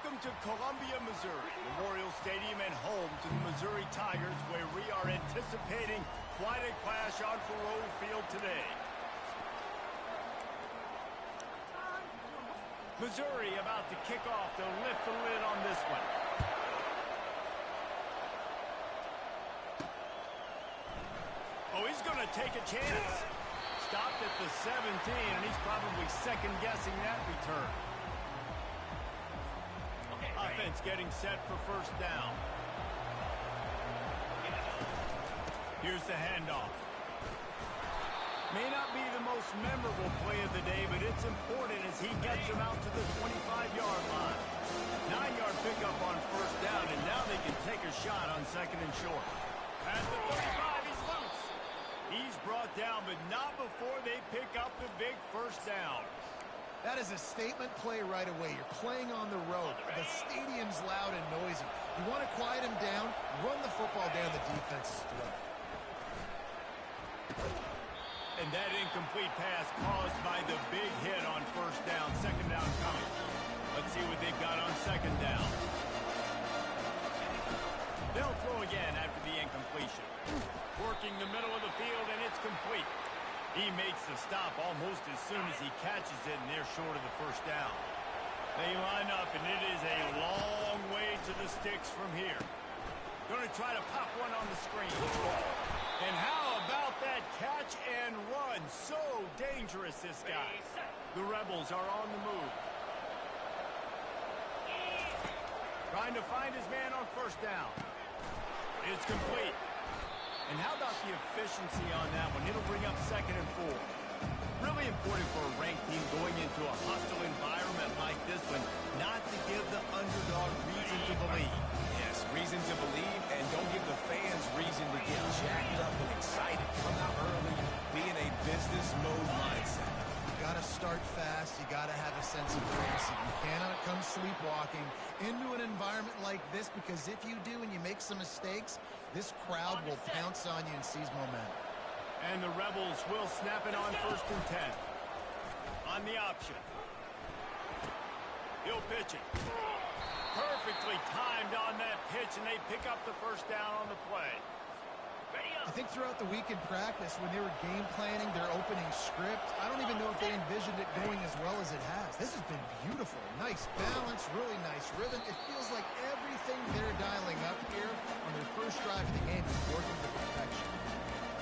Welcome to Columbia, Missouri, Memorial Stadium and home to the Missouri Tigers, where we are anticipating quite a clash on Faurot Field today. Missouri about to kick off. They'll lift the lid on this one. Oh, he's going to take a chance. Stopped at the 17, and he's probably second-guessing that return. Offense getting set for first down. Here's the handoff. May not be the most memorable play of the day, but it's important as he gets him out to the 25-yard line. 9-yard pickup on first down, and now they can take a shot on second and short. At the 35, he's loose. He's brought down, but not before they pick up the big first down. That is a statement play right away. You're playing on the road. The stadium's loud and noisy. You want to quiet him down, run the football down the defense's throat. And that incomplete pass caused by the big hit on first down. Second down coming. Let's see what they've got on second down. They'll throw again after the incompletion. Working the middle of the field, and it's complete. He makes the stop almost as soon as he catches it, and they're short of the first down. They line up, and it is a long way to the sticks from here. Going to try to pop one on the screen. And how about that catch and run? So dangerous, this guy. The Rebels are on the move. Trying to find his man on first down. It's complete. And how about the efficiency on that one? It'll bring up second and 4. Really important for a ranked team going into a hostile environment like this one, not to give the underdog reason to believe. Yes, reason to believe, and don't give the fans reason to get jacked up and excited. Come out early, be in a business mode mindset. You got to start fast. You got to have a sense of urgency. You cannot come sleepwalking into an environment like this, because if you do and you make some mistakes, this crowd will pounce on you and seize momentum. And the Rebels will snap it on first and 10. On the option. He'll pitch it. Perfectly timed on that pitch, and they pick up the first down on the play. I think throughout the week in practice, when they were game planning their opening script, I don't even know if they envisioned it going as well as it has. This has been beautiful. Nice balance, really nice rhythm. It feels like everything they're dialing up here on their first drive of the game is working to perfection.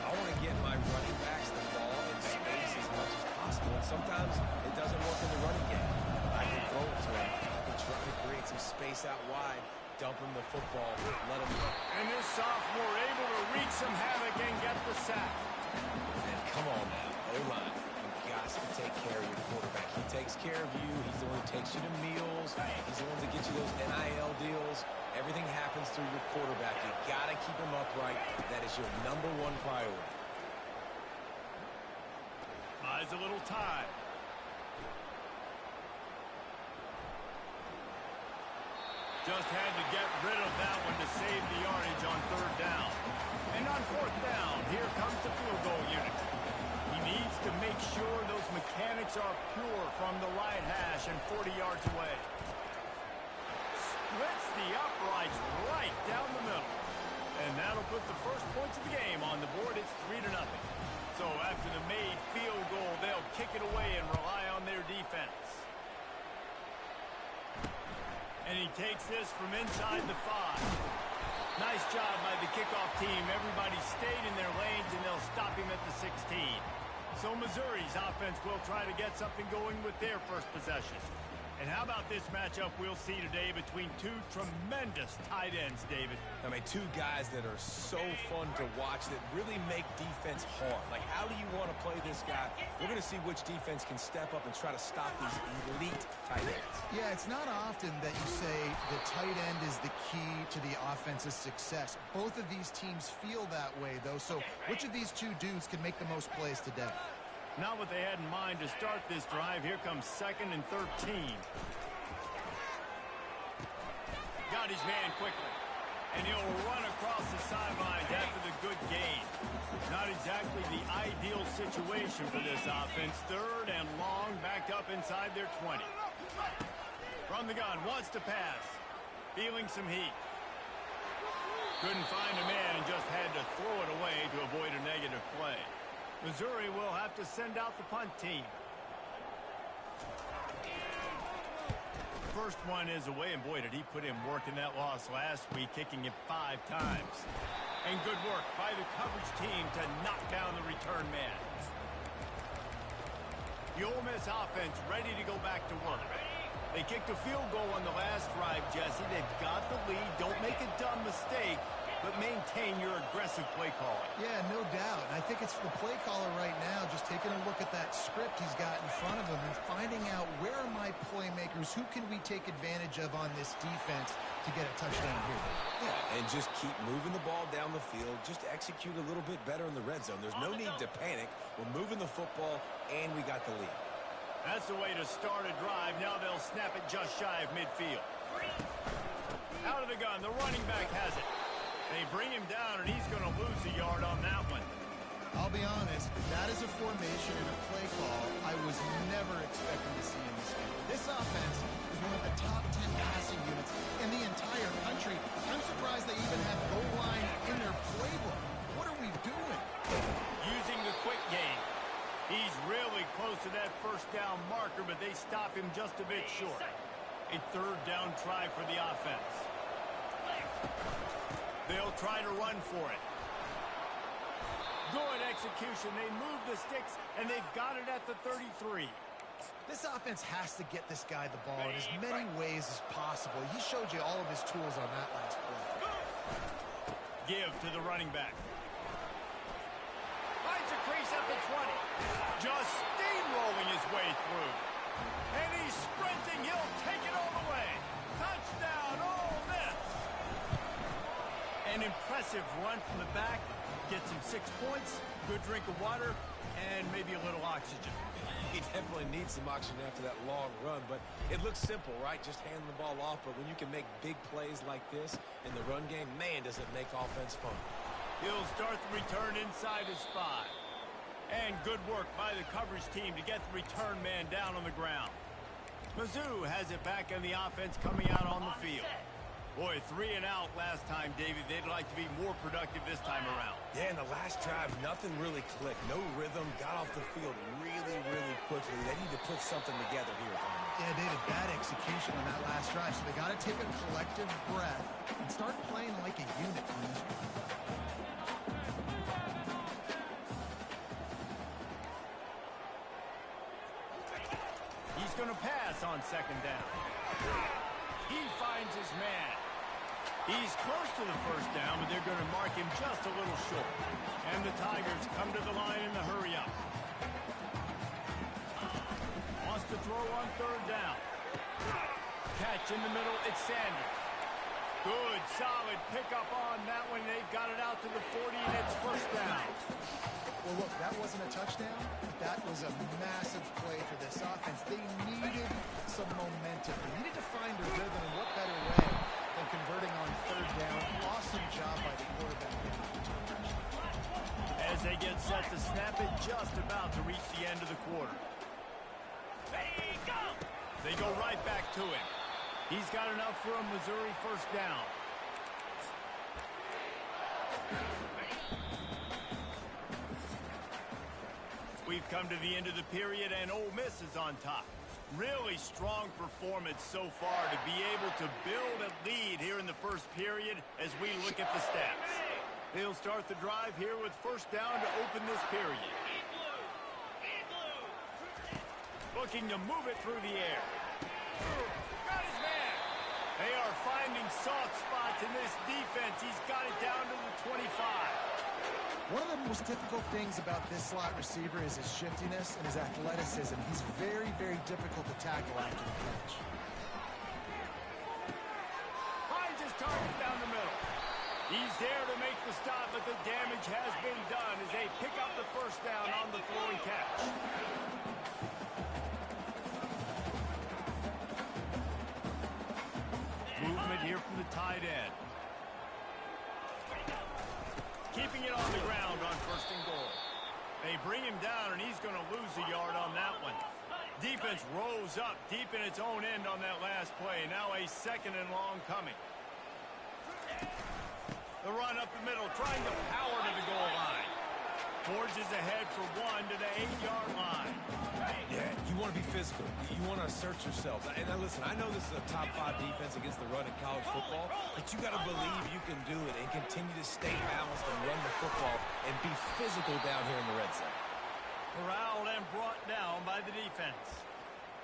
I want to get my running backs the ball in space as much as possible, and sometimes it doesn't work in the running game. I can throw it to him. I can try to create some space out wide. Dump him the football, let him go. And this sophomore able to wreak some havoc and get the sack. And come on now, O-line. You've got to take care of your quarterback. He takes care of you. He's the one who takes you to meals. He's the one that gets you those NIL deals. Everything happens through your quarterback. You got to keep him upright. That is your #1 priority. Buys a little time. Just had to get rid of that one to save the yardage on third down. And on fourth down, here comes the field goal unit. He needs to make sure those mechanics are pure from the right hash and 40 yards away. Splits the uprights right down the middle. And that'll put the first points of the game on the board. It's 3-0. So after the made field goal, they'll kick it away and rely on their defense. And he takes this from inside the 5. Nice job by the kickoff team. Everybody stayed in their lanes, and they'll stop him at the 16. So Missouri's offense will try to get something going with their first possession. And how about this matchup we'll see today between two tremendous tight ends, David? I mean, two guys that are so fun to watch that really make defense hard. Like, how do you want to play this guy? We're going to see which defense can step up and try to stop these elite tight ends. Yeah, it's not often that you say the tight end is the key to the offense's success. Both of these teams feel that way, though. So which of these two dudes can make the most plays today? Not what they had in mind to start this drive. Here comes 2nd and 13. Got his man quickly. And he'll run across the sidelines after the good gain. Not exactly the ideal situation for this offense. 3rd and long, backed up inside their 20. From the gun, wants to pass. Feeling some heat. Couldn't find a man and just had to throw it away to avoid a negative play. Missouri will have to send out the punt team. First one is away, and boy, did he put in work in that loss last week, kicking it 5 times. And good work by the coverage team to knock down the return man. The Ole Miss offense ready to go back to work. They kicked a field goal on the last drive, Jesse. They've got the lead. Don't make a dumb mistake, but maintain your aggressive play calling. Yeah, no doubt. And I think it's the play caller right now just taking a look at that script he's got in front of him and finding out where are my playmakers, who can we take advantage of on this defense to get a touchdown here. Yeah, and just keep moving the ball down the field. Just execute a little bit better in the red zone. There's no need to panic. We're moving the football, and we got the lead. That's the way to start a drive. Now they'll snap it just shy of midfield. Out of the gun, the running back has it. They bring him down, and he's going to lose a yard on that one. I'll be honest, that is a formation and a play call I was never expecting to see in this game. This offense is one of the top 10 passing units in the entire country. I'm surprised they even have goal line in their playbook. What are we doing? Using the quick game. He's really close to that first down marker, but they stop him just a bit short. A third down try for the offense. They'll try to run for it. Good execution. They move the sticks, and they've got it at the 33. This offense has to get this guy the ball in as many ways as possible. He showed you all of his tools on that last play. Give to the running back. Finds a crease at the 20. Just steamrolling his way through. And he's sprinting. He'll take it all the way. Touchdown, Ole Miss. An impressive run from the back. Gets him 6 points, good drink of water, and maybe a little oxygen. He definitely needs some oxygen after that long run, but it looks simple, right? Just handing the ball off, but when you can make big plays like this in the run game, man, does it make offense fun. He'll start the return inside his 5. And good work by the coverage team to get the return man down on the ground. Mizzou has it back, and the offense coming out on the field. Boy, 3 and out last time, David. They'd like to be more productive this time around. Yeah, in the last drive, nothing really clicked. No rhythm, got off the field really, really quickly. They need to put something together here, Tom. Yeah, David, bad execution on that last drive, so they got to take a collective breath and start playing like a unit. He's going to pass on second down. He finds his man. He's close to the first down, but they're going to mark him just a little short. And the Tigers come to the line in the hurry-up. Wants to throw on third down. Catch in the middle, it's Sanders. Good, solid pickup on that one. They've got it out to the 40, and it's first down. Well, look, that wasn't a touchdown, but that was a massive play for this offense. They needed some momentum. They needed to find a rhythm, and what better way than converting on third down. Awesome job by the quarterback. As they get set to snap it, just about to reach the end of the quarter. Ready, go! They go right back to him. He's got enough for a Missouri first down. We've come to the end of the period, and Ole Miss is on top. Really strong performance so far to be able to build a lead here in the first period as we look at the stats. They'll start the drive here with first down to open this period. Looking to move it through the air. Got his man. They are finding soft spots in this defense. He's got it down to the 25. One of the most difficult things about this slot receiver is his shiftiness and his athleticism. He's very, very difficult to tackle after the catch. Finds his target down the middle. He's there to make the stop, but the damage has been done as they pick up the first down on the throw and catch. Movement here from the tight end. Keeping it on the ground on first and goal. They bring him down, and he's going to lose a yard on that one. Defense rose up deep in its own end on that last play. Now a 2nd and long coming. The run up the middle, trying to power to the goal line. Forges ahead for 1 to the 8-yard line. Yeah, you want to be physical. You want to assert yourselves. And now listen, I know this is a top 5 defense against the run in college football, but you got to believe you can do it and continue to stay balanced and run the football and be physical down here in the red zone. Corralled and brought down by the defense.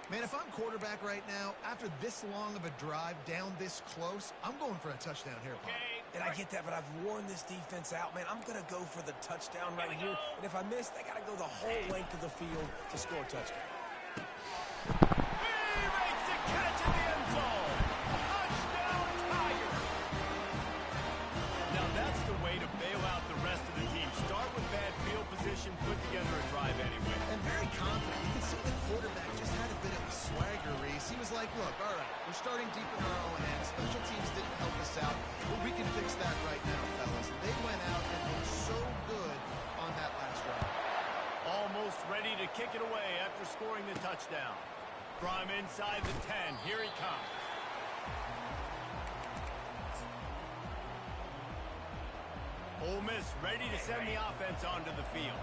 Man, if I'm quarterback right now, after this long of a drive down this close, I'm going for a touchdown here, Pop. And I get that, but I've worn this defense out, man. I'm going to go for the touchdown right here. And if I miss, they got to go the whole length of the field to score a touchdown. He makes the catch in the end zone. Touchdown, Tigers. Now that's the way to bail out the rest of the team. Start with bad field position, put together a drive anyway. And very confident. You can see the quarterback just had a bit of a swagger, Reese. He was like, look, all right, we're starting deep in our own hands. Special teams didn't help us out, but we can fix that right now, fellas. They went out and looked so good on that last drive. Almost ready to kick it away after scoring the touchdown. From inside the 10, here he comes. Ole Miss ready to send the offense onto the field.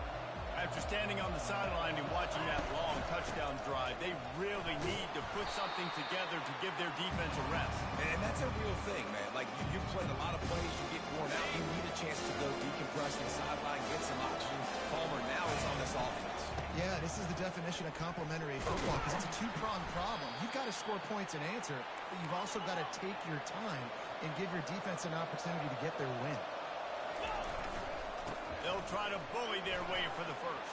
After standing on the sideline and watching that long touchdown drive, they really need to put something together to give their defense a rest. And that's a real thing, man. Like, you've played a lot of plays, you get worn out, you need a chance to go decompress on the sideline, get some oxygen. Palmer, now it's on this offense. Yeah, this is the definition of complementary football because it's a two-pronged problem. You've got to score points and answer, but you've also got to take your time and give your defense an opportunity to get their win. They'll try to bully their way for the first.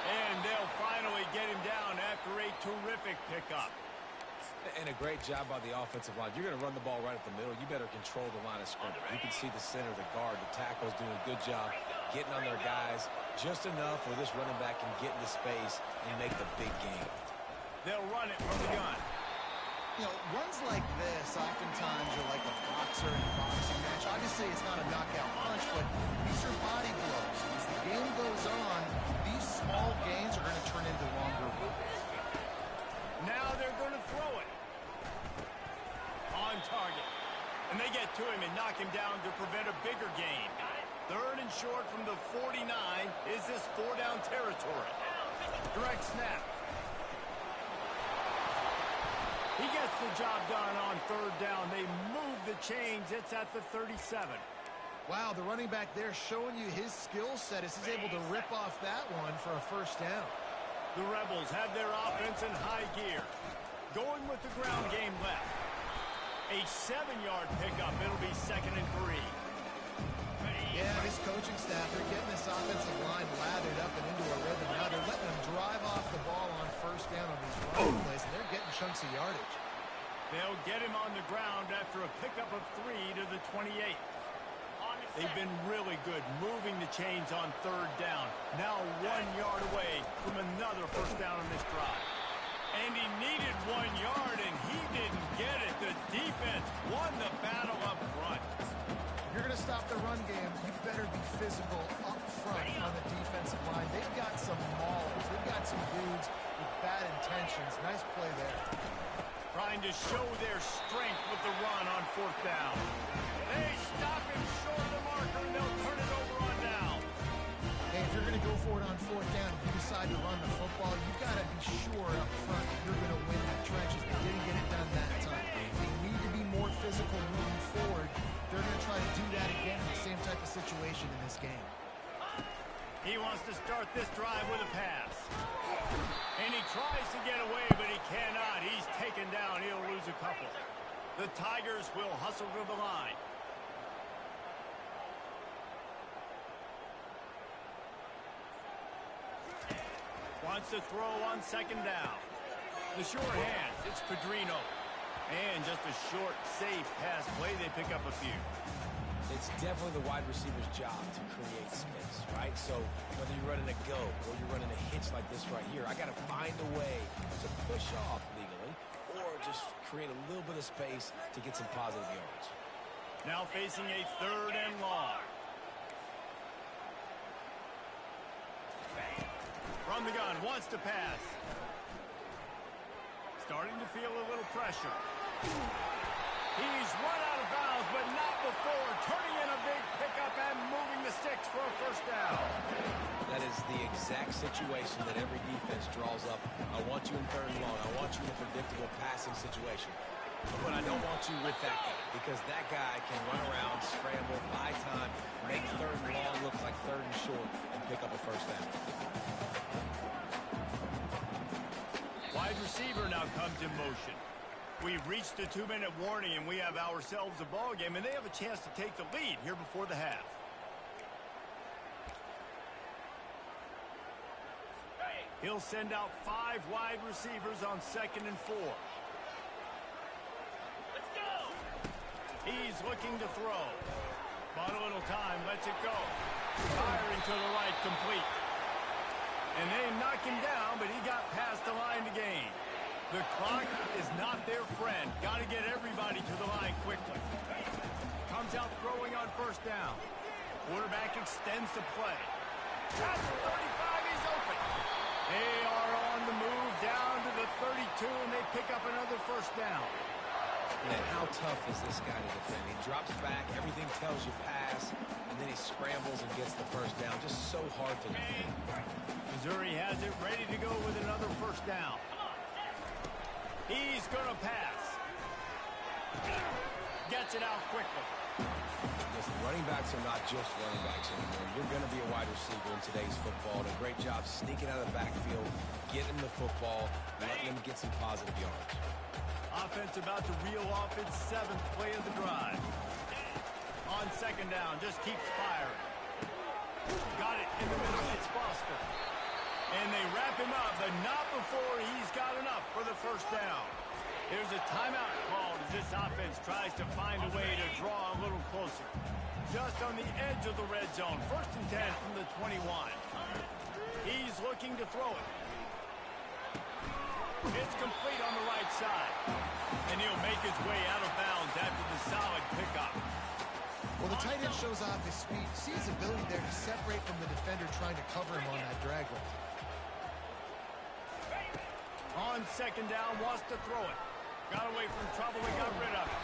And they'll finally get him down after a terrific pickup. And a great job by the offensive line. You're going to run the ball right at the middle. You better control the line of scrimmage. You can see the center, the guard, the tackle's doing a good job getting on their guys just enough where this running back can get into space and make the big game. They'll run it from the gun. You know, runs like this oftentimes are like a boxer in a boxing match. Obviously, it's not a knockout punch, but these are body blows. As the game goes on, these small gains are going to turn into longer wins. Now they're going to throw it. On target. And they get to him and knock him down to prevent a bigger gain. 3rd and short from the 49. Is this 4-down territory? Direct snap. He gets the job done on 3rd down. They move the chains. It's at the 37. Wow, the running back there showing you his skill set as he's able to rip off that one for a 1st down. The Rebels have their offense in high gear. Going with the ground game left. A 7-yard pickup. It'll be 2nd and 3. Yeah, this coaching staff, they're getting this offensive line lathered up and into a rhythm. Now they're letting them drive off the ball on 1st down on these running plays, and they're getting chunks of yardage. They'll get him on the ground after a pickup of 3 to the 28. They've been really good moving the chains on 3rd down. Now 1 yard away from another 1st down on this drive. And he needed 1 yard, and he didn't get it. The defense won the battle up front. If you're going to stop the run game, you better be physical up front on the defensive line. They've got some maulers. They've got some dudes with bad intentions. Nice play there. Trying to show their strength with the run on 4th down. They stop him short of the marker, and they'll turn it over on down. Hey, if you're going to go for it on 4th down, if you decide to run the football, you've got to be sure up front that you're going to win the trenches. They didn't get it done that time. They need to be more physical moving forward. They're going to try to do that again in the same type of situation in this game. He wants to start this drive with a pass. And he tries to get away, but he cannot. He's taken down. He'll lose a couple. The Tigers will hustle to the line. Wants to throw on 2nd down. The sure hands, it's Pedrino. And just a short, safe pass play. They pick up a few. It's definitely the wide receiver's job to create space, right? So whether you're running a go or you're running a hitch like this right here, I got to find a way to push off legally or just create a little bit of space to get some positive yards. Now facing a 3rd and long. From the gun, wants to pass. Starting to feel a little pressure. He's run out of bounds, but not before turning in a big pickup and moving the sticks for a first down. That is the exact situation that every defense draws up. I want you in third and long. I want you in a predictable passing situation. But I don't want you with that guy, because that guy can run around, scramble, buy time, make third and long look like third and short, and pick up a first down. Wide receiver now comes in motion. We've reached the 2-minute warning, and we have ourselves a ball game, and they have a chance to take the lead here before the half. He'll send out 5 wide receivers on 2nd and 4. Let's go! He's looking to throw. Bought a little time, lets it go. Firing to the right, complete. And they knock him down, but he got past the line to gain. The clock is not their friend. Got to get everybody to the line quickly. Comes out throwing on first down. Quarterback extends the play. At the 35, he's open. They are on the move down to the 32, and they pick up another first down. Man, how tough is this guy to defend? He drops back, everything tells you pass, and then he scrambles and gets the first down. Just so hard to defend. Missouri has it ready to go with another first down. He's going to pass. Gets it out quickly. Listen, running backs are not just running backs anymore. You're going to be a wide receiver in today's football. And a great job sneaking out of the backfield, getting the football, letting them get some positive yards. Offense about to reel off its 7th play of the drive. On 2nd down, just keeps firing. Got it in the middle. It's Foster. And they wrap him up, but not before he's got enough for the first down. There's a timeout called as this offense tries to find a way to draw a little closer. Just on the edge of the red zone. 1st and 10 from the 21. He's looking to throw it. It's complete on the right side. And he'll make his way out of bounds after the solid pickup. Well, the tight end shows off his speed. See his ability there to separate from the defender trying to cover him on that drag route. On 2nd down, wants to throw it. Got away from trouble and got rid of it.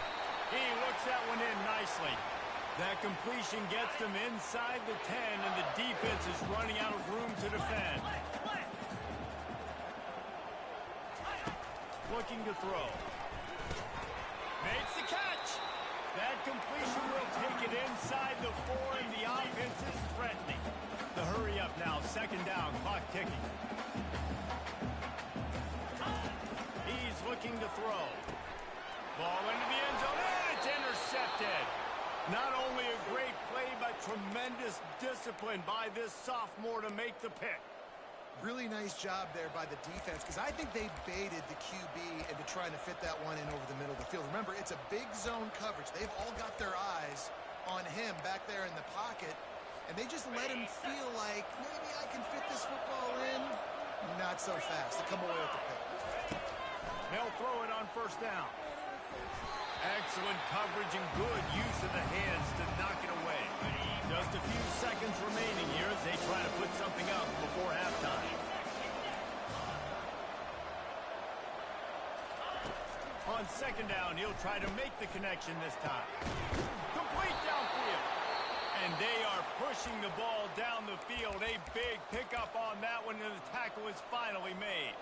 He looks that one in nicely. That completion gets them inside the 10, and the defense is running out of room to defend. Looking to throw. Makes the catch. That completion will take it inside the 4, and the offense is threatening. The hurry up now, 2nd down, clock ticking. He's looking to throw. Ball into the end zone, and it's intercepted. Not only a great play, but tremendous discipline by this sophomore to make the pick. Really nice job there by the defense, because I think they baited the QB into trying to fit that one in over the middle of the field. Remember, it's a big zone coverage. They've all got their eyes on him back there in the pocket, and they just let him feel like, maybe I can fit this football in. Not so fast. They come away with the pick. They'll throw it on 1st down. Excellent coverage and good use of the hands to knock it away. Just a few seconds remaining here as they try to put something up before halftime. On 2nd down, he'll try to make the connection this time. Complete downfield. And they are pushing the ball down the field. A big pickup on that one, and the tackle is finally made.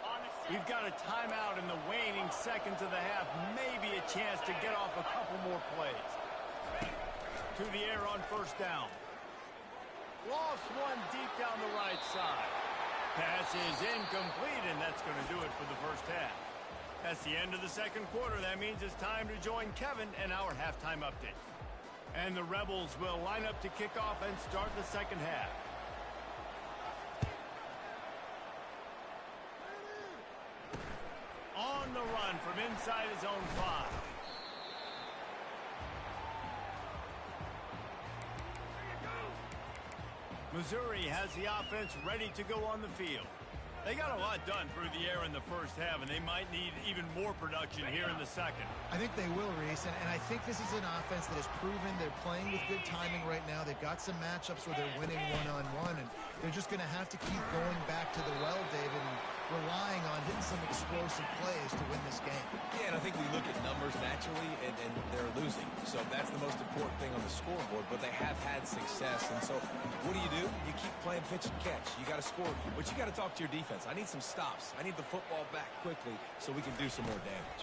We've got a timeout in the waning seconds of the half. Maybe a chance to get off a couple more plays. To the air on 1st down. Lost one deep down the right side. Pass is incomplete, and that's going to do it for the first half. That's the end of the 2nd quarter. That means it's time to join Kevin and our halftime update. And the Rebels will line up to kick off and start the 2nd half. On the run from inside his own 5. Missouri has the offense ready to go on the field. They got a lot done through the air in the first half, and they might need even more production here in the second. I think they will, Reese, and I think this is an offense that has proven they're playing with good timing right now. They've got some matchups where they're winning one-on-one, and they're just going to have to keep going back to the well, David, and relying on hitting some explosive plays to win this game. Yeah, and I think we look at numbers naturally, and they're losing. So that's the most important thing on the scoreboard, but they have had success. And so what do? You keep playing pitch and catch. You got to score, but you got to talk to your defense. I need some stops. I need the football back quickly so we can do some more damage.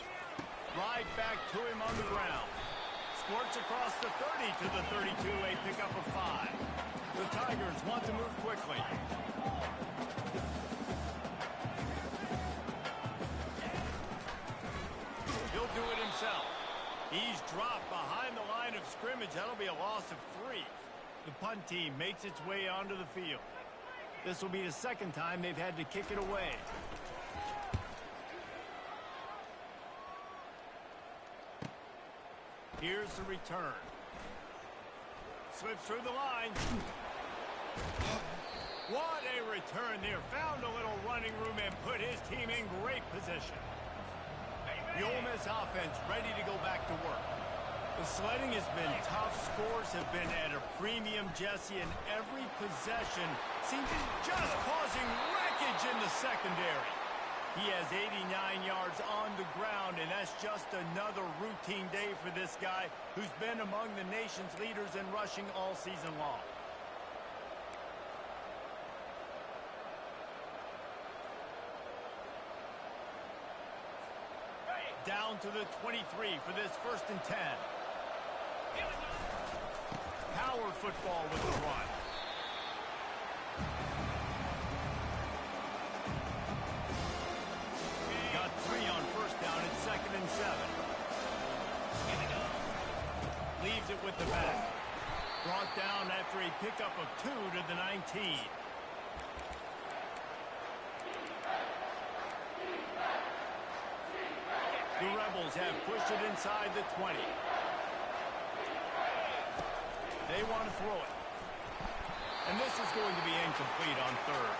Right back to him on the ground. Squirts across the 30 to the 32, a pickup of 5. The Tigers want to move quickly. He'll do it himself. He's dropped behind the line of scrimmage. That'll be a loss of 3. The punt team makes its way onto the field. This will be the second time they've had to kick it away. Here's the return. Slips through the line. What a return there. Found a little running room and put his team in great position. The Ole Miss offense ready to go back to work. The sledding has been tough. Scores have been at a premium, Jesse, and every possession seems to be just causing wreckage in the secondary. He has 89 yards on the ground, and that's just another routine day for this guy who's been among the nation's leaders in rushing all season long. Down to the 23 for this 1st and 10. Power football with the run. Got 3 on 1st down at 2nd and 7. Leaves it with the back. Brought down after a pickup of 2 to the 19. The Rebels have pushed it inside the 20. They want to throw it. And this is going to be incomplete on 3rd.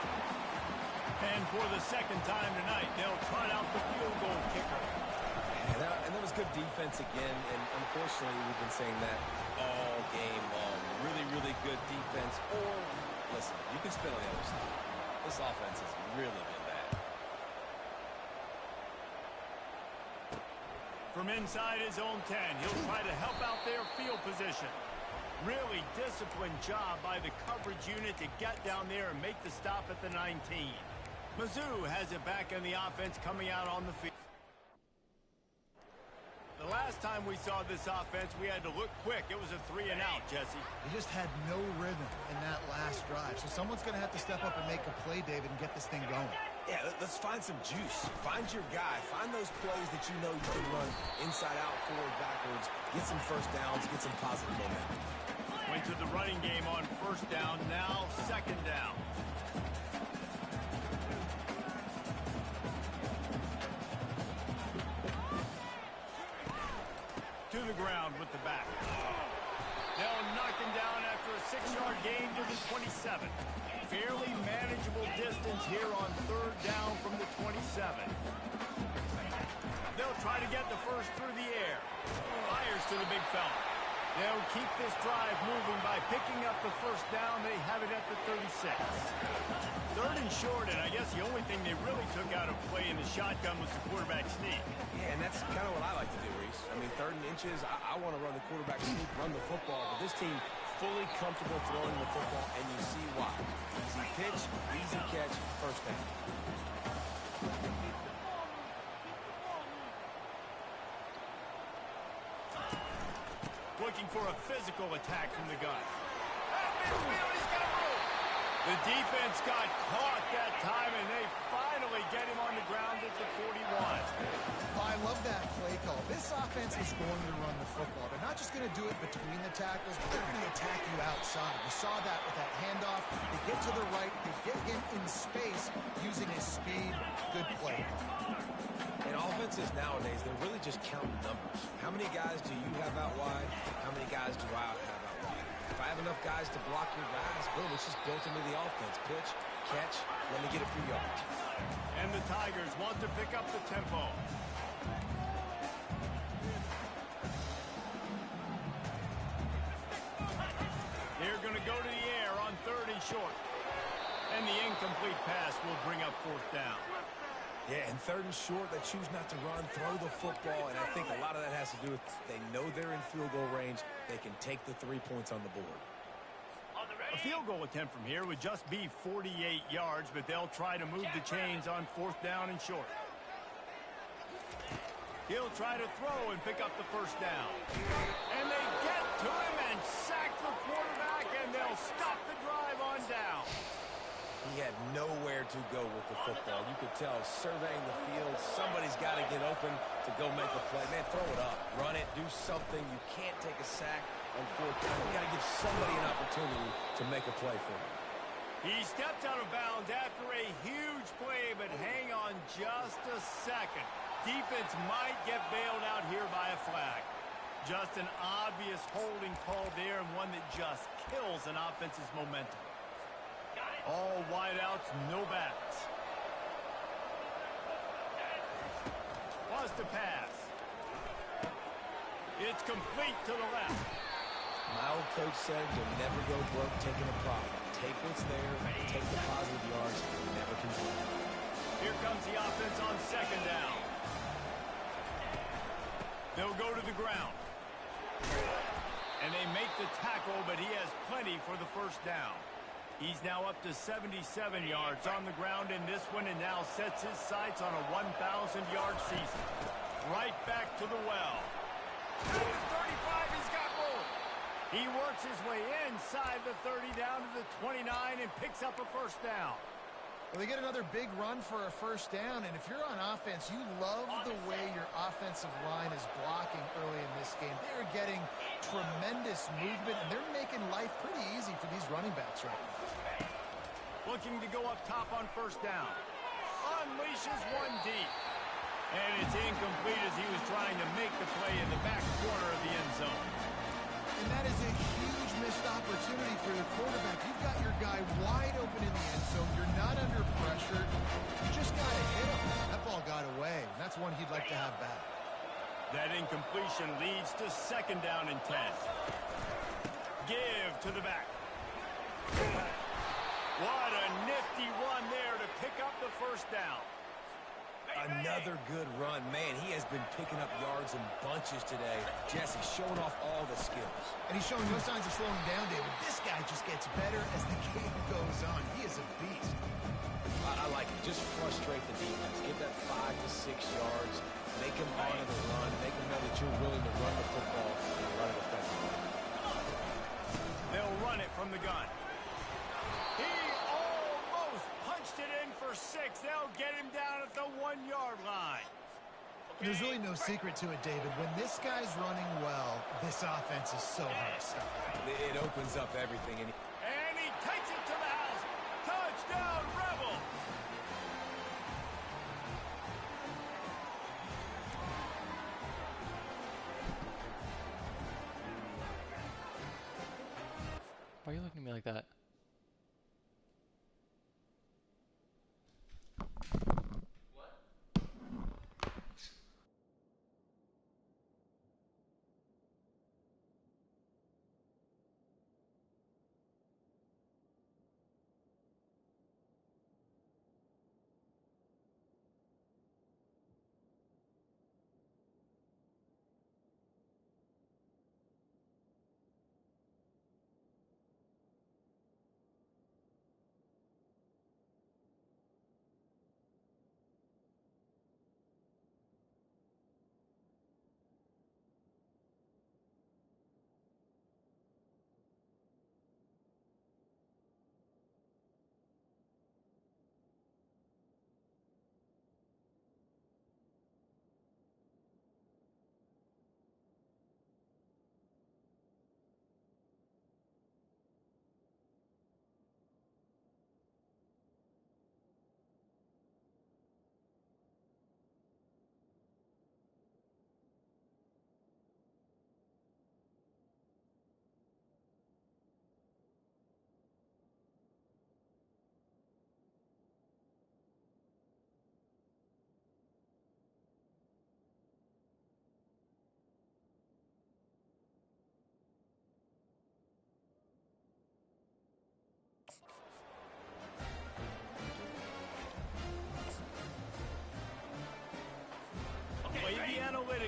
And for the 2nd time tonight, they'll try out the field goal kicker. And that was good defense again, and unfortunately we've been saying that all game long. Really, really good defense. Or, listen, you can spin on the other side. This offense has really been bad. From inside his own 10, he'll try to help out their field position. Really disciplined job by the coverage unit to get down there and make the stop at the 19. Mizzou has it back in the offense coming out on the field. The last time we saw this offense, we had to look quick. It was a 3 and out, Jesse. They just had no rhythm in that last drive. So someone's going to have to step up and make a play, David, and get this thing going. Yeah, let's find some juice. Find your guy. Find those plays that you know you can run inside out, forward, backwards. Get some 1st downs. Get some positive momentum. Went to the running game on 1st down. Now 2nd down. To the ground with the back. They'll knock him down after a 6-yard gain to the 27. Fairly manageable distance here on 3rd down from the 27. They'll try to get the 1st through the air. Fires to the big fella. They'll keep this drive moving by picking up the 1st down. They have it at the 36. 3rd and short, and I guess the only thing they really took out of play in the shotgun was the quarterback sneak. Yeah, and that's kind of what I like to do, Reese. I mean, 3rd and inches, I want to run the quarterback sneak, run the football, but this team fully comfortable throwing the football, and you see why. Easy pitch, easy catch, 1st down. Looking for a physical attack from the gun. The defense got caught that time, and they finally get him on the ground at the 41. I love that play call. This offense is going to run the football. They're not just going to do it between the tackles, but they're going to attack you outside. You saw that with that handoff. They get to the right. They get him in space using his speed. Good play. And offenses nowadays, they're really just counting numbers. How many guys do you have out wide? How many guys do I have out wide? If I have enough guys to block your guys, boom, it's just built into the offense. Pitch, catch. Let me get a few yards. And the Tigers want to pick up the tempo. They're going to go to the air on 3rd and short. And the incomplete pass will bring up 4th down. Yeah, and 3rd and short, they choose not to run, throw the football, and I think a lot of that has to do with they know they're in field goal range. They can take the 3 points on the board. A field goal attempt from here would just be 48 yards, but they'll try to move the chains on 4th down and short. He'll try to throw and pick up the 1st down. And they get to him and sack the quarterback, and they'll stop the drive on down. He had nowhere to go with the football. You could tell, surveying the field, somebody's got to get open to go make a play. Man, throw it up. Run it. Do something. You can't take a sack on 4th down. You got to give somebody an opportunity to make a play for him. He stepped out of bounds after a huge play, but hang on just a second. Defense might get bailed out here by a flag. Just an obvious holding call there, and one that just kills an offense's momentum. All wideouts, no backs. Was to pass. It's complete to the left. My old coach said you'll never go broke taking a profit. Take what's there, take the positive yards, and never complain. Here comes the offense on 2nd down. They'll go to the ground. And they make the tackle, but he has plenty for the 1st down. He's now up to 77 yards on the ground in this one, and now sets his sights on a 1,000-yard season. Right back to the well. At the 35, he's got room. He works his way inside the 30 down to the 29 and picks up a 1st down. Well, they get another big run for a 1st down, and if you're on offense, you love the way your offensive line is blocking early in this game. They're getting tremendous movement, and they're making life pretty easy for these running backs right now. Looking to go up top on 1st down. Unleashes one deep. And it's incomplete as he was trying to make the play in the back corner of the end zone. And that is a huge missed opportunity for the quarterback. You've got your guy wide open in the end zone. You're not under pressure. You just got to hit him. That ball got away. And that's one he'd like to have back. That incompletion leads to 2nd down and 10. Give to the back. What a nifty run there to pick up the 1st down. Another good run. Man, he has been picking up yards in bunches today. Jesse showing off all the skills. And he's showing no signs of slowing down, David. This guy just gets better as the game goes on. He is a beast. I like it. Just frustrate the defense. Get that 5 to 6 yards. Make him honor the run. Make him know that you're willing to run the football and run it effectively. They'll run it from the gun. He almost punched it in for 6. They'll get him down at the 1-yard line. There's really no secret to it, David. When this guy's running well, this offense is so hard to stop. It opens up everything. And he takes it to the house. Touchdown, Rebels! Why are you looking at me like that?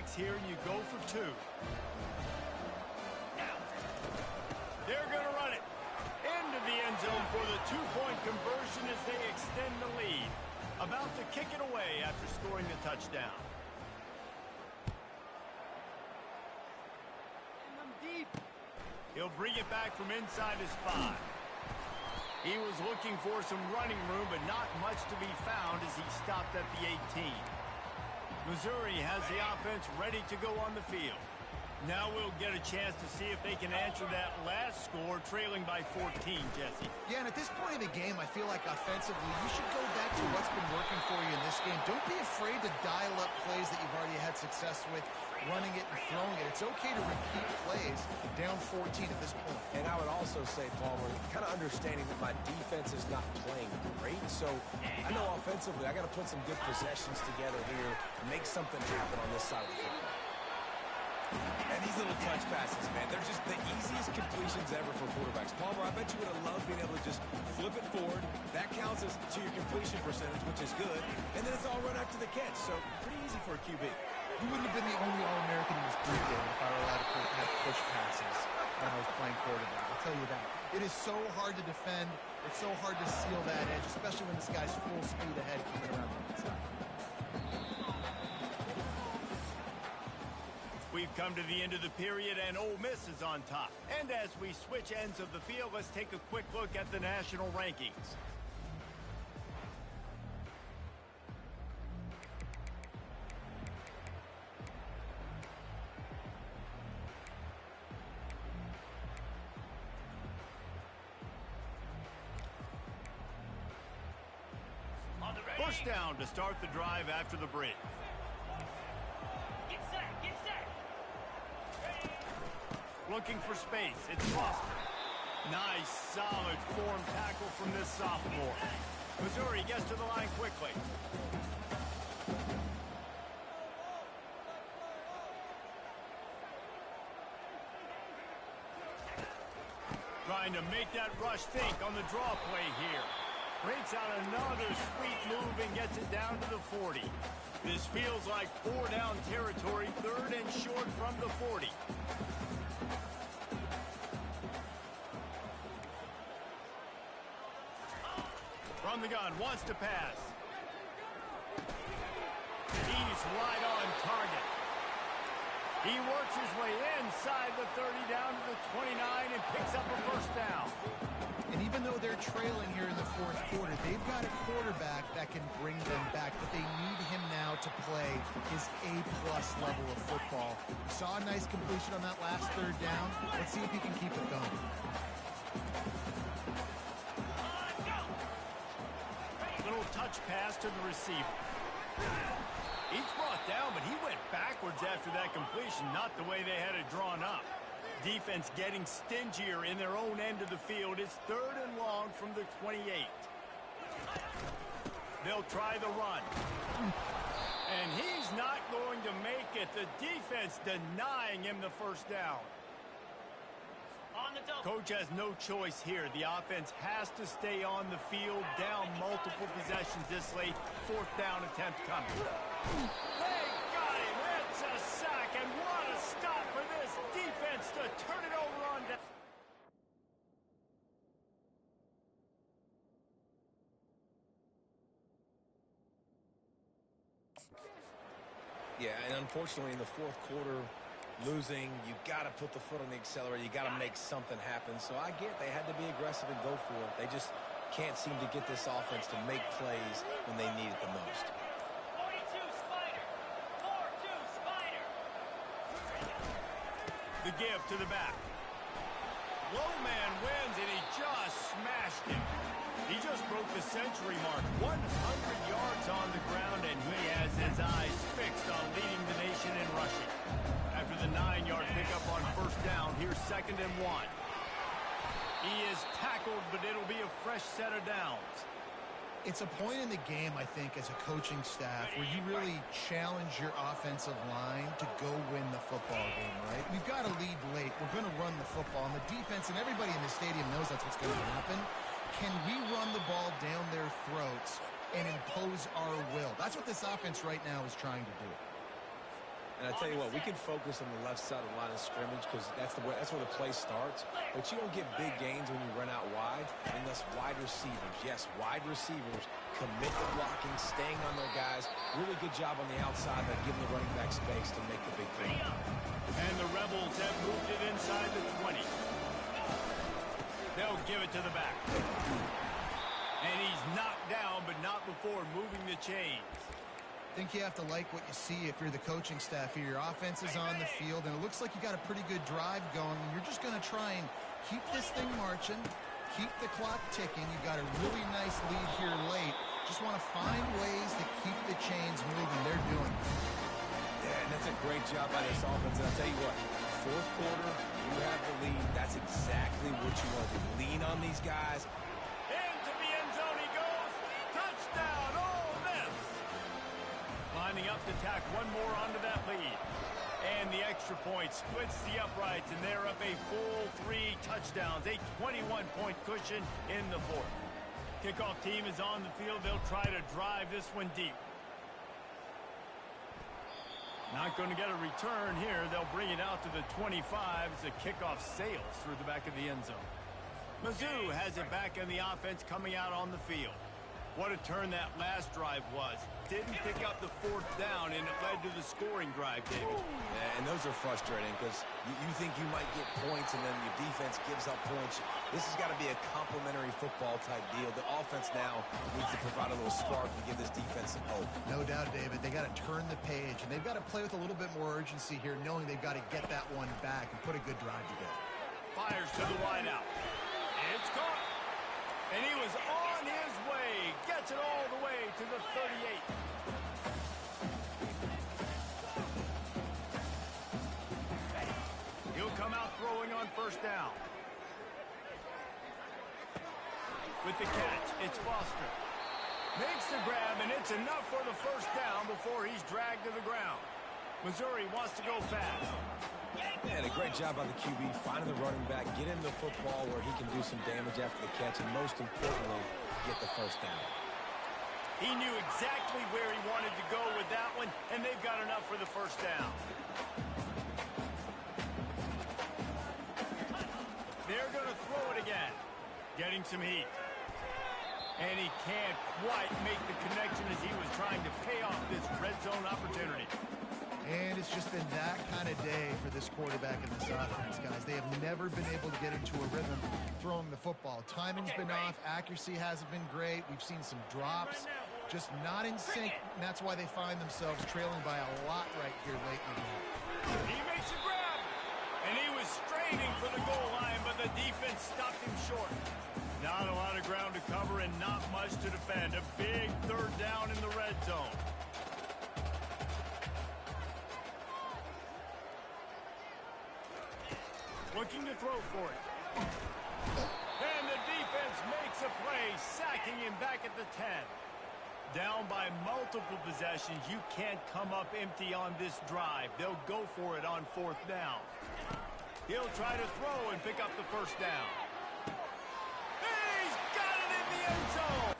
mistakes here, and you go for two. They're going to run it into the end zone for the two-point conversion as they extend the lead. About to kick it away after scoring the touchdown. He'll bring it back from inside his 5. He was looking for some running room, but not much to be found as he stopped at the 18. Missouri has the offense ready to go on the field. Now we'll get a chance to see if they can answer that last score, trailing by 14, Jesse. Yeah, and at this point in the game, I feel like offensively, you should go back to what's been working for you in this game. Don't be afraid to dial up plays that you've already had success with, running it and throwing it. It's okay to repeat plays down 14 at this point. And I would also say, Palmer, kind of understanding that my defense is not playing great, so I know offensively I got to put some good possessions together here and make something happen on this side of the football. And these little touch passes, man, they're just the easiest completions ever for quarterbacks. Palmer, I bet you would have loved being able to just flip it forward. That counts as to your completion percentage, which is good. And then it's all run after the catch, so pretty easy for a QB. You wouldn't have been the only All-American in this group game if I were allowed to have push passes when I was playing quarterback. I'll tell you that. It is so hard to defend. It's so hard to seal that edge, especially when this guy's full speed ahead coming around the inside. We've come to the end of the period, and Ole Miss is on top. And as we switch ends of the field, let's take a quick look at the national rankings. First down to start the drive after the break. Looking for space. It's Foster. Nice, solid form tackle from this sophomore. Missouri gets to the line quickly. Trying to make that rush think on the draw play here. Breaks out another sweet move and gets it down to the 40. This feels like 4-down territory, 3rd and short from the 40. From the gun, wants to pass. He's right on target. He works his way inside the 30 down to the 29 and picks up a first down. And even though they're trailing here in the 4th quarter, they've got a quarterback that can bring them back, but they need him now to play his A-plus level of football. We saw a nice completion on that last 3rd down. Let's see if he can keep it going. Little touch pass to the receiver. He's brought down, but he went backwards after that completion, not the way they had it drawn up. Defense getting stingier in their own end of the field. It's 3rd and long from the 28. They'll try the run. And he's not going to make it. The defense denying him the first down. Coach has no choice here. The offense has to stay on the field, down multiple possessions this late. 4th down attempt coming. They got him. It's a sack, and what a stop for this defense to turn it over on down. Yeah, and unfortunately in the 4th quarter, losing, you got to put the foot on the accelerator. You got to make something happen. So I get they had to be aggressive and go for it. They just can't seem to get this offense to make plays when they need it the most. 42 Spider. 4-2 Spider. The give to the back. Low man wins, and he just smashed him. He just broke the century mark. 100 yards on the ground, and he has his eyes fixed on leading the nation in rushing. After the 9-yard pickup on first down, here's 2nd and 1. He is tackled, but it'll be a fresh set of downs. It's a point in the game, I think, as a coaching staff where you really challenge your offensive line to go win the football game, right? We've got to lead late. We're going to run the football. And the defense and everybody in the stadium knows that's what's going to happen. Can we run the ball down their throats and impose our will? That's what this offense right now is trying to do. And I tell you what, we can focus on the left side of the line of scrimmage because that's where the play starts. But you don't get big gains when you run out wide unless wide receivers, yes, wide receivers, commit to blocking, staying on their guys. Really good job on the outside by giving the running back space to make the big play. And the Rebels have moved it inside the 20. They'll give it to the back. And he's knocked down, but not before moving the chains. I think you have to like what you see if you're the coaching staff here. Your offense is on the field, and it looks like you got a pretty good drive going, and you're just going to try and keep this thing marching, keep the clock ticking. You got a really nice lead here late. Just want to find ways to keep the chains moving. They're doing it. Yeah, and that's a great job by this offense. And I'll tell you what, fourth quarter, you have the lead. That's exactly what you want to do. Lean on these guys. Into the end zone he goes. Touchdown, Ole Miss. Lining up to tack one more onto that lead. And the extra point splits the uprights, and they're up a full 3 touchdowns, a 21-point cushion in the fourth. Kickoff team is on the field. They'll try to drive this one deep. Not going to get a return here. They'll bring it out to the 25 as the kickoff sails through the back of the end zone. Mizzou has it back in the offense coming out on the field. What a turn that last drive was. Didn't pick up the fourth down, and it led to the scoring drive, David. Yeah, and those are frustrating because you think you might get points and then your defense gives up points. This has got to be a complementary football type deal. The offense now needs to provide a little spark and give this defense some hope. No doubt, David. They got to turn the page, and they've got to play with a little bit more urgency here, knowing they've got to get that one back and put a good drive together. Fires to the wideout. It's caught. And he was on his way. Gets it all the way to the 38. He'll come out throwing on first down. With the catch, it's Foster. Makes the grab, and it's enough for the first down before he's dragged to the ground. Missouri wants to go fast. And a great job by the QB, finding the running back, get him the football where he can do some damage after the catch, and most importantly, get the first down. He knew exactly where he wanted to go with that one, and they've got enough for the first down. They're going to throw it again. Getting some heat. And he can't quite make the connection as he was trying to pay off this red zone opportunity. And it's just been that kind of day for this quarterback and this offense, guys. They have never been able to get into a rhythm throwing the football. Timing's been off. Accuracy hasn't been great. We've seen some drops, just not in sync. And that's why they find themselves trailing by a lot right here late in the game. He makes a grab. And he was straining for the goal line, but the defense stopped him short. Not a lot of ground to cover and not much to defend. A big third down in the red zone. Looking to throw for it. And the defense makes a play, sacking him back at the 10. Down by multiple possessions. You can't come up empty on this drive. They'll go for it on fourth down. He'll try to throw and pick up the first down. He's got it in the end zone.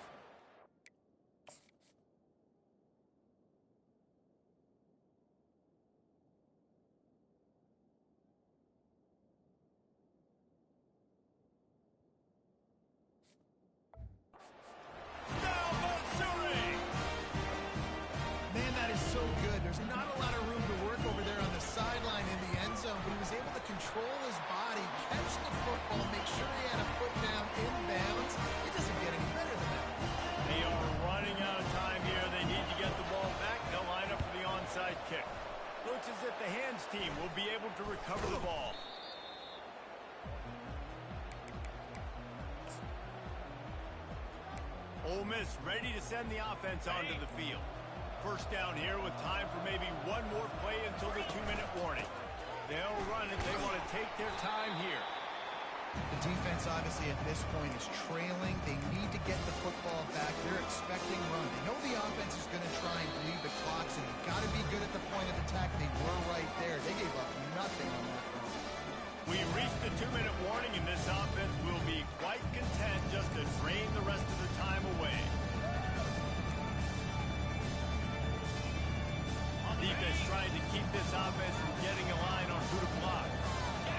So good. There's not a lot of room to work over there on the sideline in the end zone, but he was able to control his body, catch the football, make sure he had a foot down inbounds. It doesn't get any better than that. They are running out of time here. They need to get the ball back. They'll line up for the onside kick. Looks as if the hands team will be able to recover the ball. Ole Miss ready to send the offense onto the field. First down here with time for maybe one more play until the 2-minute warning. They'll run it. They want to take their time here. The defense, obviously, at this point is trailing. They need to get the football back. They're expecting run. They know the offense is going to try and bleed the clock, so you've got to be good at the point of attack. They were right there. They gave up nothing on that run. We reached the 2-minute warning, and this offense will be quite content just to drain the rest of the time away. On Defense trying to keep this offense from getting a line on who to block.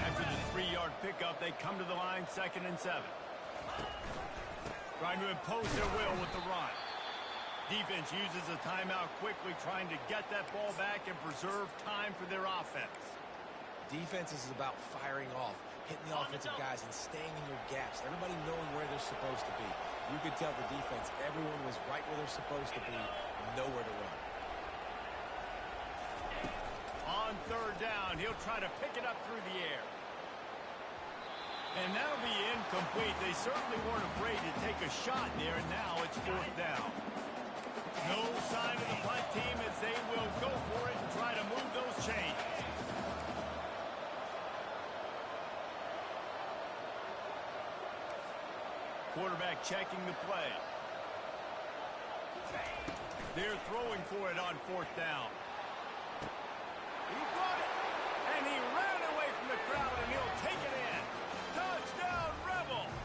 After the 3-yard pickup, they come to the line 2nd and 7. Trying to impose their will with the run. Defense uses a timeout quickly, trying to get that ball back and preserve time for their offense. Defense is about firing off, hitting the offensive guys and staying in your gaps. Everybody knowing where they're supposed to be. You could tell the defense, everyone was right where they're supposed to be, nowhere to run. On 3rd down, he'll try to pick it up through the air. And that'll be incomplete. They certainly weren't afraid to take a shot there, and now it's 4th down. No sign of the punt team as they will go for it and try to move those chains. Quarterback checking the play. They're throwing for it on 4th down. He brought it, and he ran away from the crowd, and he'll take it in. Touchdown, Rebels!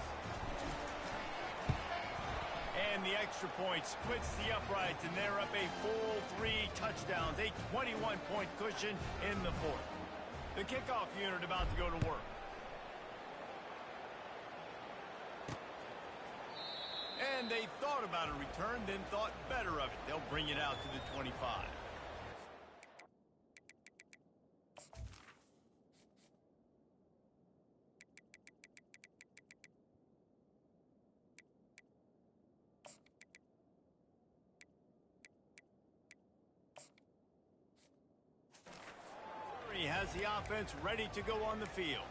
And the extra point splits the uprights, and they're up a full 3 touchdowns, a 21-point cushion in the 4th. The kickoff unit about to go to work. And they thought about a return, then thought better of it. They'll bring it out to the 25. He has the offense ready to go on the field.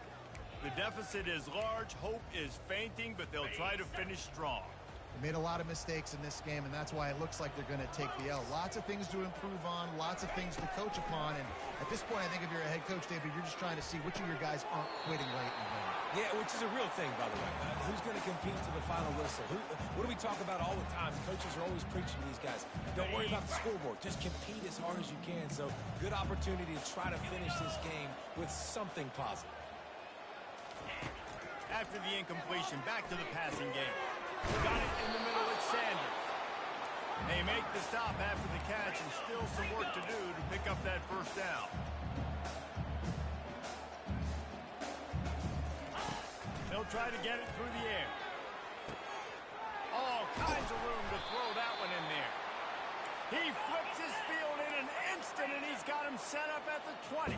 The deficit is large, hope is fainting, but they'll try to finish strong. They made a lot of mistakes in this game, and that's why it looks like they're going to take the L. Lots of things to improve on, lots of things to coach upon, and at this point, I think if you're a head coach, David, you're just trying to see which of your guys aren't quitting late in the game. Yeah, which is a real thing, by the way. Who's going to compete to the final whistle? What do we talk about all the time? Coaches are always preaching to these guys. Don't worry about the scoreboard. Just compete as hard as you can. So, good opportunity to try to finish this game with something positive. After the incompletion, back to the passing game. Got it in the middle, it's Sanders. They make the stop after the catch, and still some work to do to pick up that 1st down. They'll try to get it through the air. All kinds of room to throw that one in there. He flips his field in an instant, and he's got him set up at the 20.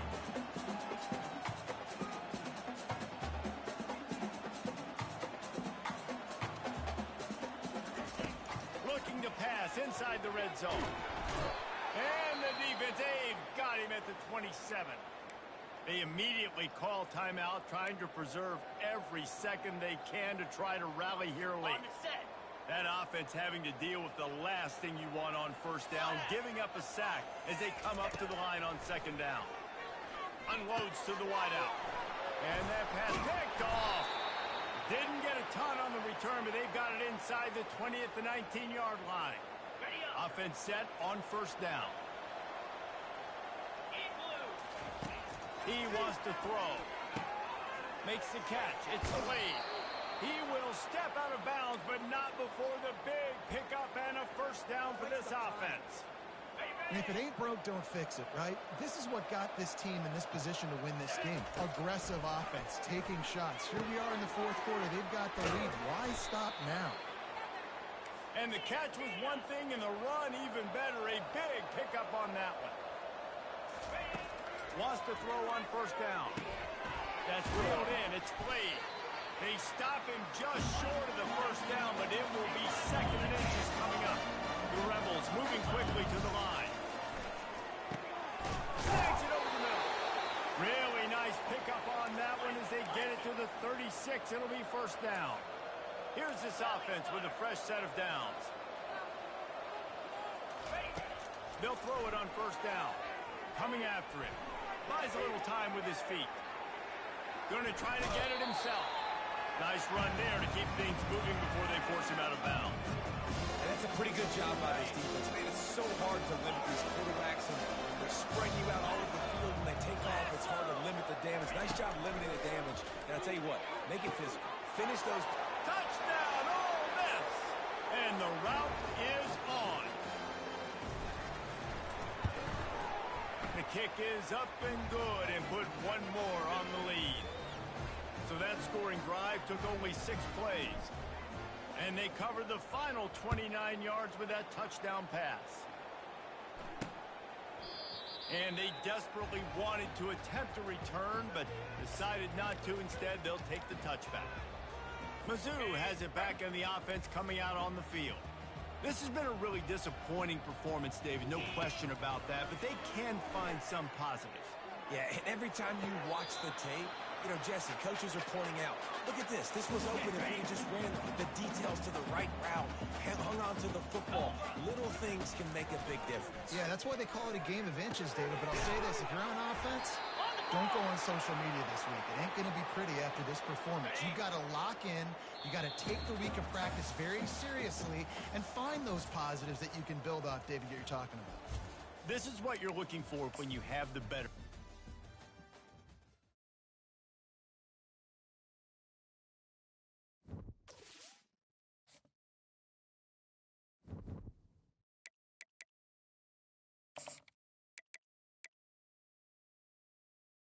Looking to pass inside the red zone. And the defense, they've got him at the 27. They immediately call timeout, trying to preserve every second they can to try to rally here late. That offense having to deal with the last thing you want on 1st down, giving up a sack as they come up to the line on 2nd down. Unloads to the wideout. And that pass picked off. Didn't get a ton on the return, but they've got it inside the 20 at the 19-yard line. Offense set on 1st down. He wants to throw. Makes the catch. It's delayed. He will step out of bounds, but not before the big pickup and a 1st down for this offense. And if it ain't broke, don't fix it, right? This is what got this team in this position to win this game. Aggressive offense, taking shots. Here we are in the 4th quarter. They've got the lead. Why stop now? And the catch was one thing, and the run even better. A big pickup on that one. Wants to throw on 1st down. That's reeled in. It's played. They stop him just short of the 1st down, but it will be 2nd and inches coming up. The Rebels moving quickly to the line. Snags it over the middle. Really nice pickup on that one as they get it to the 36. It'll be 1st down. Here's this offense with a fresh set of downs. They'll throw it on 1st down. Coming after it. Buys a little time with his feet. Going to try to get it himself. Nice run there to keep things moving before they force him out of bounds. And that's a pretty good job by this defense. Man, it's so hard to limit these quarterbacks, and they're spreading you out all over the field. When they take off, it's hard to limit the damage. Nice job limiting the damage. And I'll tell you what, make it physical. Finish those. Touchdown, Ole Miss! And the route is on. The kick is up and good and put one more on the lead. So that scoring drive took only 6 plays. And they covered the final 29 yards with that touchdown pass. And they desperately wanted to attempt a return, but decided not to. Instead, they'll take the touchback. Mizzou has it back in the offense coming out on the field. This has been a really disappointing performance, David, no question about that, but they can find some positives. Yeah, and every time you watch the tape, you know, Jesse, coaches are pointing out, look at this. This was open if he just ran the details to the right route, hung on to the football. Little things can make a big difference. Yeah, that's why they call it a game of inches, David. But I'll say this, if you're on offense, don't go on social media this week. It ain't going to be pretty after this performance. You got to lock in. You got to take the week of practice very seriously and find those positives that you can build off, David, that you're talking about. This is what you're looking for when you have the better